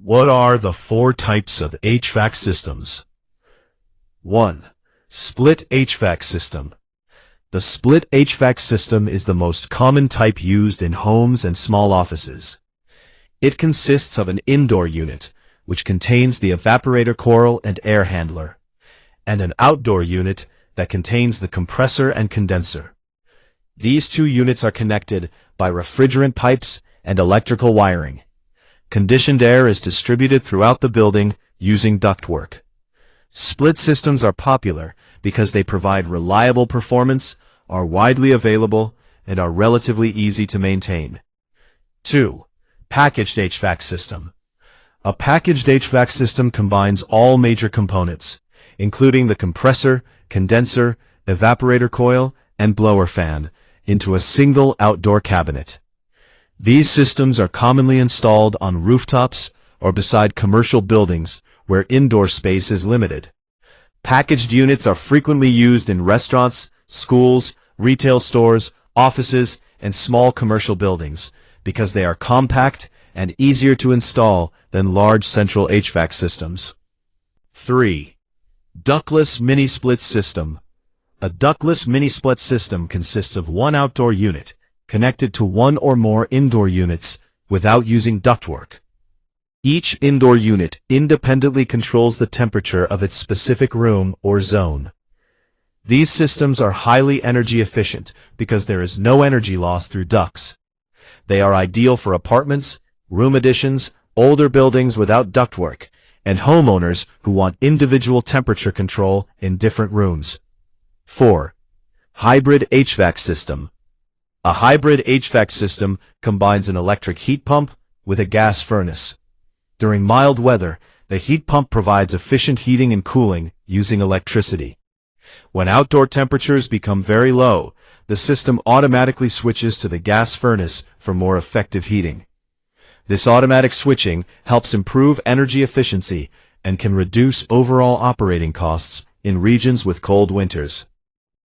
What are the four types of HVAC systems? 1. Split HVAC system. The split HVAC system is the most common type used in homes and small offices. It consists of an indoor unit, which contains the evaporator coil and air handler, and an outdoor unit that contains the compressor and condenser. These two units are connected by refrigerant pipes and electrical wiring. Conditioned air is distributed throughout the building using ductwork. Split systems are popular because they provide reliable performance, are widely available, and are relatively easy to maintain. 2. Packaged HVAC system. A packaged HVAC system combines all major components, including the compressor, condenser, evaporator coil, and blower fan, into a single outdoor cabinet. These systems are commonly installed on rooftops or beside commercial buildings where indoor space is limited. Packaged units are frequently used in restaurants, schools, retail stores, offices, and small commercial buildings because they are compact and easier to install than large central HVAC systems. 3. Ductless Mini-Split System. A ductless mini-split system consists of one outdoor unit connected to one or more indoor units without using ductwork. Each indoor unit independently controls the temperature of its specific room or zone. These systems are highly energy efficient because there is no energy loss through ducts. They are ideal for apartments, room additions, older buildings without ductwork, and homeowners who want individual temperature control in different rooms. 4. Hybrid HVAC System. A hybrid HVAC system combines an electric heat pump with a gas furnace. During mild weather, the heat pump provides efficient heating and cooling using electricity. When outdoor temperatures become very low, the system automatically switches to the gas furnace for more effective heating. This automatic switching helps improve energy efficiency and can reduce overall operating costs in regions with cold winters.